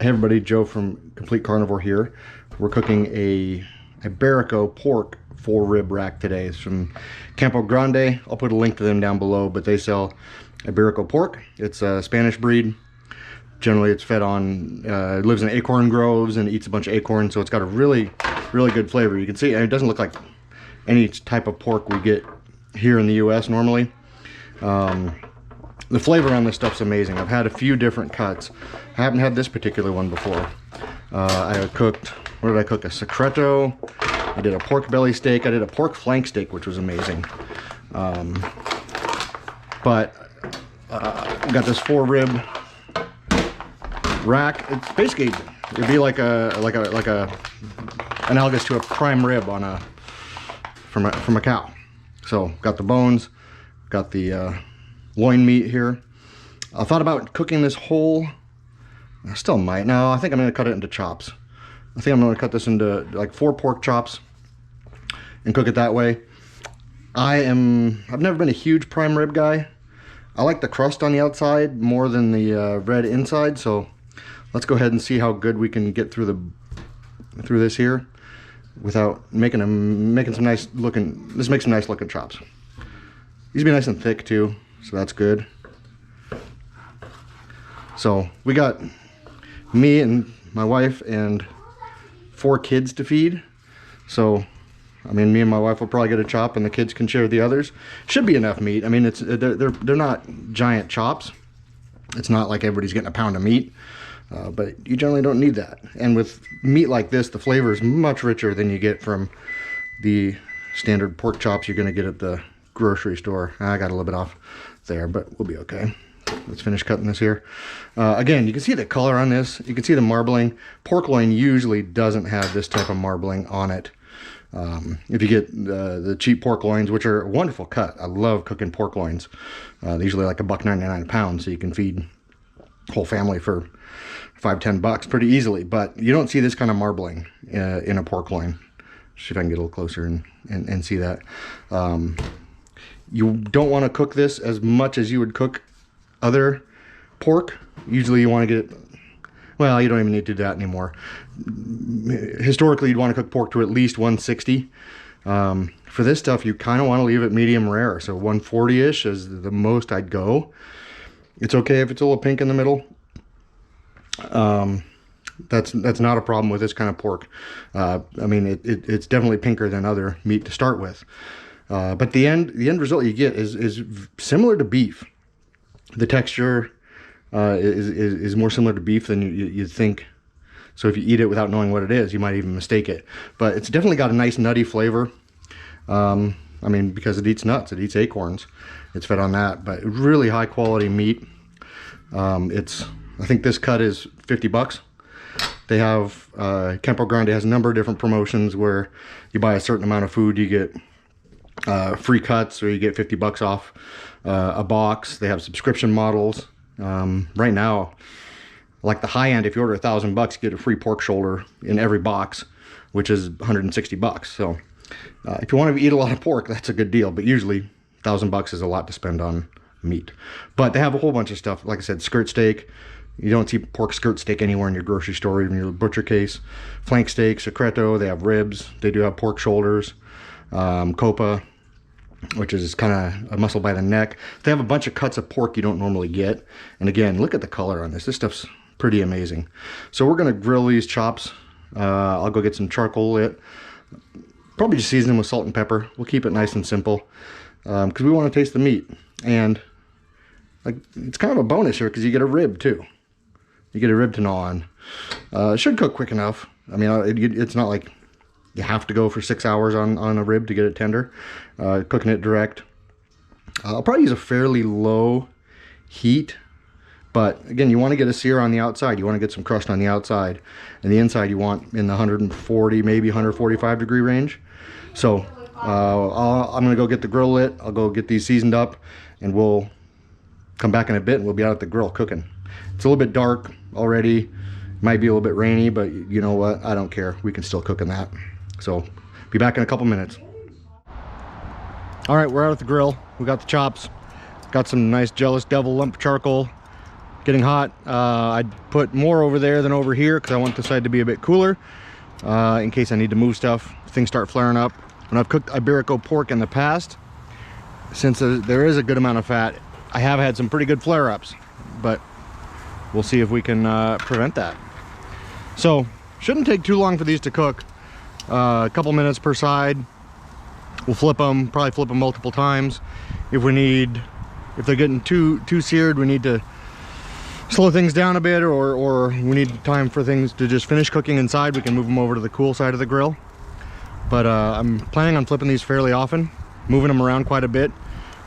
Hey everybody, Joe from Complete Carnivore here. We're cooking a Iberico pork 4-rib rack today. It's from Campo Grande. I'll put a link to them down below, but they sell Iberico pork. It's a Spanish breed. Generally it's fed on, it lives in acorn groves and eats a bunch of acorns, so it's got a really good flavor. You can see it doesn't look like any type of pork we get here in the US normally. The flavor on this stuff's amazing. I've had a few different cuts. I haven't had this particular one before. I cooked, what did I cook? A secreto. I did a pork belly steak. I did a pork flank steak, which was amazing. But we got this 4-rib rack. It's basically, it'd be like a analogous to a prime rib on a from a cow. So got the bones, got the loin meat here. I thought about cooking this whole. I still might. No, I think I'm going to cut it into chops. I think I'm going to cut this into like 4 pork chops and cook it that way. I've never been a huge prime rib guy. I like the crust on the outside more than the red inside, so let's go ahead and see how good we can get through this here without making some nice looking. This makes some nice looking chops. These be nice and thick too, so that's good. So we got me and my wife and 4 kids to feed. So, I mean, me and my wife will probably get a chop, and the kids can share the others. Should be enough meat. I mean, they're not giant chops. It's not like everybody's getting a pound of meat, but you generally don't need that. And with meat like this, the flavor is much richer than you get from the standard pork chops you're going to get at the grocery store. I got a little bit off there, but we'll be okay. Let's finish cutting this here. Again, you can see the color on this. You can see the marbling. Pork loin usually doesn't have this type of marbling on it. If you get the cheap pork loins, which are a wonderful cut. I love cooking pork loins. They're usually like $1.99 a pound, so you can feed a whole family for $5-10 pretty easily. But you don't see this kind of marbling in a pork loin. See if I can get a little closer and see that. You don't want to cook this as much as you would cook other pork. Usually you want to get it, well, you don't even need to do that anymore. Historically, you'd want to cook pork to at least 160. For this stuff, you kind of want to leave it medium rare, so 140-ish is the most I'd go. It's okay if it's a little pink in the middle. That's not a problem with this kind of pork. I mean, it's definitely pinker than other meat to start with. But the end result you get is similar to beef. The texture is more similar to beef than you'd think. So if you eat it without knowing what it is, you might even mistake it. But it's definitely got a nice nutty flavor. I mean, because it eats nuts, it eats acorns. It's fed on that, but really high quality meat. I think this cut is $50. They have, Campo Grande has a number of different promotions where you buy a certain amount of food, you get free cuts, or you get $50 off a box. They have subscription models. Right now, like the high end, if you order $1,000, you get a free pork shoulder in every box, which is $160. So if you want to eat a lot of pork, that's a good deal. But usually $1,000 is a lot to spend on meat. But they have a whole bunch of stuff. Like I said, skirt steak. You don't see pork skirt steak anywhere in your grocery store, even your butcher case. Flank steak, secreto. They have ribs. They do have pork shoulders. Copa, which is kind of a muscle by the neck. They have a bunch of cuts of pork you don't normally get. And again, look at the color on this. This stuff's pretty amazing. So we're going to grill these chops. I'll go get some charcoal lit. Probably just season them with salt and pepper. We'll keep it nice and simple because we want to taste the meat. And like, it's kind of a bonus here because you get a rib too. You get a rib to gnaw on. It should cook quick enough. I mean, it's not like you have to go for 6 hours on a rib to get it tender. Cooking it direct. I'll probably use a fairly low heat, but again, you want to get a sear on the outside. You want to get some crust on the outside, and the inside you want in the 140, maybe 145 degree range. So I'm gonna go get the grill lit. I'll go get these seasoned up, and we'll come back in a bit, and we'll be out at the grill cooking. It's a little bit dark already. Might be a little bit rainy, but you know what? I don't care. We can still cook in that. So, be back in a couple minutes. All right, we're out at the grill. We got the chops. Got some nice Jealous Devil lump charcoal. getting hot. I'd put more over there than over here because I want the side to be a bit cooler in case I need to move stuff, things start flaring up. When I've cooked Iberico pork in the past, since there is a good amount of fat, I have had some pretty good flare-ups, but we'll see if we can prevent that. So shouldn't take too long for these to cook. A couple minutes per side. We'll flip them, probably flip them multiple times. If they're getting too seared, we need to slow things down a bit, or we need time for things to just finish cooking inside. We can move them over to the cool side of the grill. But I'm planning on flipping these fairly often, moving them around quite a bit.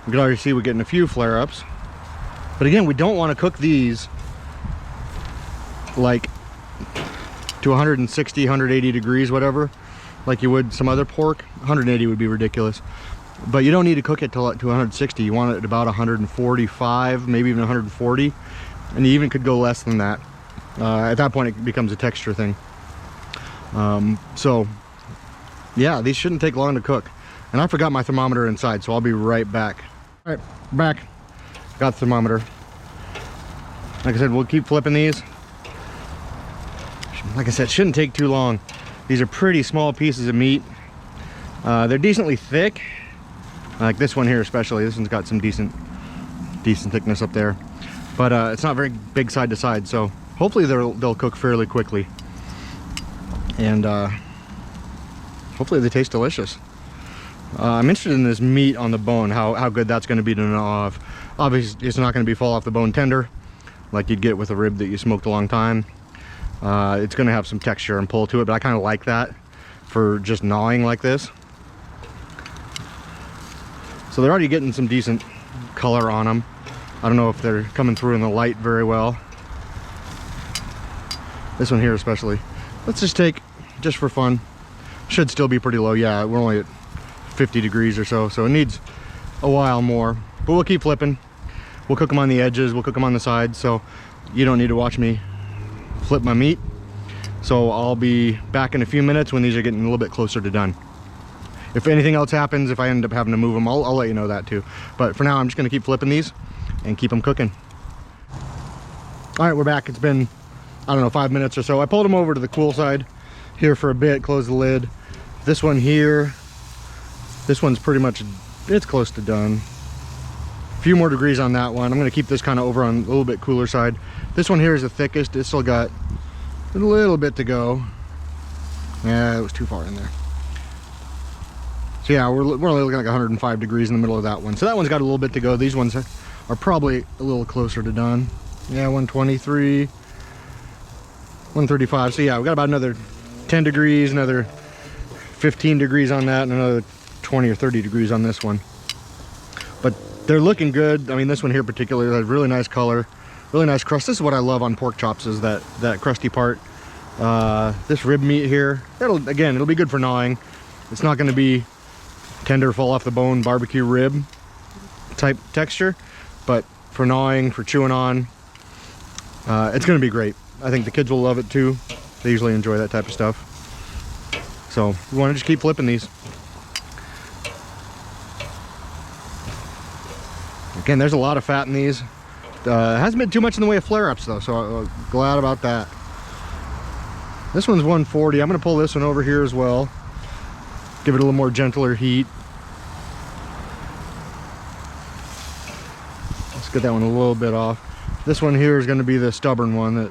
We can already see we're getting a few flare-ups. But again, we don't want to cook these like to 160, 180 degrees, whatever, like you would some other pork. 180 would be ridiculous. But you don't need to cook it to 160. You want it at about 145, maybe even 140. And you even could go less than that. At that point, it becomes a texture thing. So, yeah, these shouldn't take long to cook. And I forgot my thermometer inside, so I'll be right back. All right, back. Got the thermometer. Like I said, we'll keep flipping these. Like I said, shouldn't take too long. These are pretty small pieces of meat. They're decently thick. Like this one here especially. This one's got some decent thickness up there. But it's not very big side to side, so hopefully they'll cook fairly quickly. And hopefully they taste delicious. I'm interested in this meat on the bone, how good that's going to be to gnaw off. Obviously, it's not going to be fall off the bone tender like you'd get with a rib that you smoked a long time. It's going to have some texture and pull to it, but I kind of like that for just gnawing like this. So they're already getting some decent color on them. I don't know if they're coming through in the light very well. This one here especially. Let's just take, just for fun, should still be pretty low. Yeah, we're only at 50 degrees or so, so it needs a while more. But we'll keep flipping. We'll cook them on the edges, we'll cook them on the sides, so you don't need to watch me flip my meat. So I'll be back in a few minutes when these are getting a little bit closer to done. If anything else happens, if I end up having to move them, I'll let you know that too. But for now, I'm just gonna keep flipping these and keep them cooking. All right, we're back. It's been, I don't know, 5 minutes or so. I pulled them over to the cool side here for a bit, close the lid. This one here, this one's pretty much, it's close to done. A few more degrees on that one. I'm gonna keep this kind of over on a little bit cooler side. This one here is the thickest. It's still got a little bit to go. Yeah, it was too far in there. So yeah, we're only looking like 105 degrees in the middle of that one. So that one's got a little bit to go. These ones are probably a little closer to done. Yeah, 123, 135. So yeah, we got about another 10 degrees, another 15 degrees on that, and another 20 or 30 degrees on this one. But they're looking good. I mean, this one here particularly has really nice color, really nice crust. This is what I love on pork chops, is that crusty part. This rib meat here, it'll be good for gnawing. It's not going to be tender, fall off the bone barbecue rib type texture, but for gnawing, for chewing on, it's going to be great. I think the kids will love it too. They usually enjoy that type of stuff. So we want to just keep flipping these. Again, there's a lot of fat in these. It hasn't been too much in the way of flare-ups though, so I'm glad about that. This one's 140. I'm going to pull this one over here as well. Give it a little more gentler heat. Let's get that one a little bit off. This one here is going to be the stubborn one that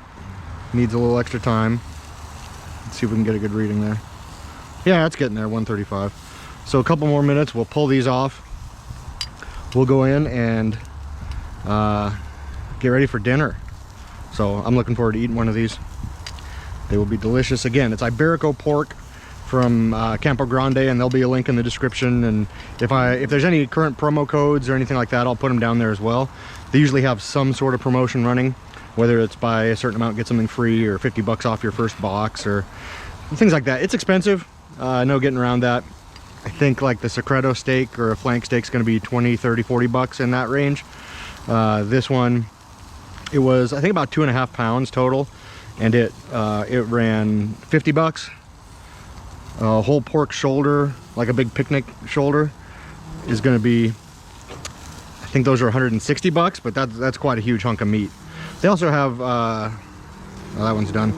needs a little extra time. Let's see if we can get a good reading there. Yeah, it's getting there, 135. So a couple more minutes, we'll pull these off. We'll go in and get ready for dinner. So I'm looking forward to eating one of these. They will be delicious. Again, it's Iberico pork from Campo Grande, and there'll be a link in the description. And if there's any current promo codes or anything like that, I'll put them down there as well. They usually have some sort of promotion running, whether it's buy a certain amount, get something free, or 50 bucks off your first box, or things like that. It's expensive. No getting around that. I think like the secreto steak or a flank steak is going to be 20, 30, 40 bucks in that range. This one, it was, I think, about 2.5 pounds total, and it ran 50 bucks. A whole pork shoulder, like a big picnic shoulder, is going to be, I think those are 160 bucks, but that's quite a huge hunk of meat. They also have, oh, that one's done.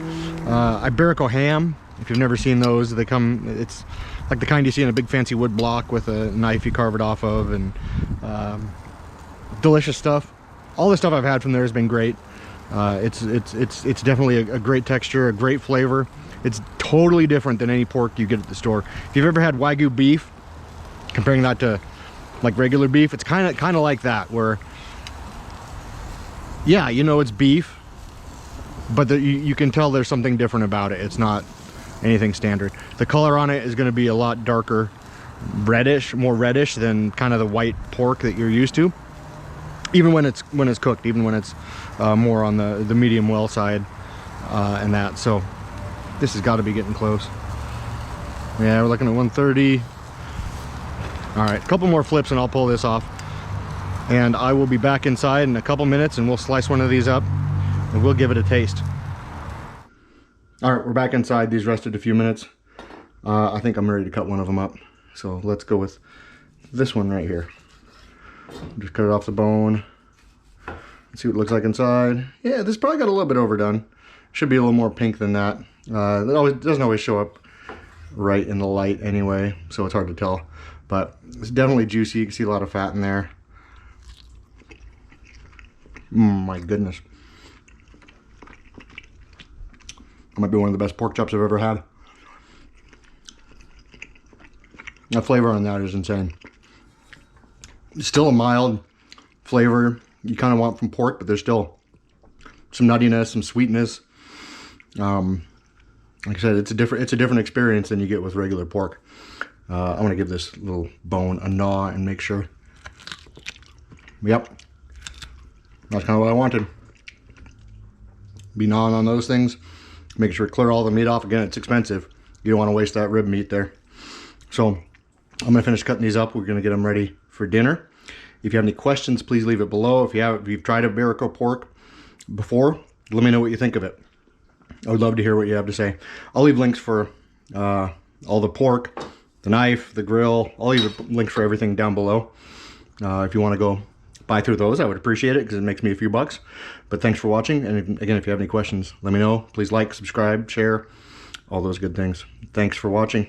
Iberico ham. If you've never seen those, they come, it's like the kind you see in a big fancy wood block with a knife you carve it off of, and delicious stuff. All the stuff I've had from there has been great. It's definitely a great texture, a great flavor. It's totally different than any pork you get at the store. If you've ever had Wagyu beef, comparing that to like regular beef, it's kind of like that, where yeah, you know it's beef, but you can tell there's something different about it. It's not anything standard. The color on it is going to be a lot darker, reddish, more reddish than kind of the white pork that you're used to. Even when it's cooked, even when it's more on the medium well side and that. So this has got to be getting close. Yeah, we're looking at 130. All right, a couple more flips and I'll pull this off. And I will be back inside in a couple minutes and we'll slice one of these up and we'll give it a taste. All right, we're back inside. These rested a few minutes. I think I'm ready to cut one of them up. So let's go with this one right here. Just cut it off the bone. Let's see what it looks like inside. Yeah, this probably got a little bit overdone. Should be a little more pink than that. It doesn't always show up right in the light anyway, so it's hard to tell. But it's definitely juicy. You can see a lot of fat in there. My goodness. That might be one of the best pork chops I've ever had. The flavor on that is insane. It's still a mild flavor you kind of want from pork, but there's still some nuttiness, some sweetness. Like I said, it's a different experience than you get with regular pork. I'm gonna give this little bone a gnaw and make sure. Yep, that's kind of what I wanted. Be gnawing on those things, make sure to clear all the meat off. Again, it's expensive. You don't want to waste that rib meat there. So I'm gonna finish cutting these up. We're gonna get them ready for dinner. If you have any questions, please leave it below. If you've tried Iberico pork before, let me know what you think of it. I would love to hear what you have to say. I'll leave links for all the pork, the knife, the grill. I'll leave links for everything down below. If you want to go buy through those, I would appreciate it because it makes me a few bucks. But thanks for watching. And again, if you have any questions, let me know. Please like, subscribe, share, all those good things. Thanks for watching.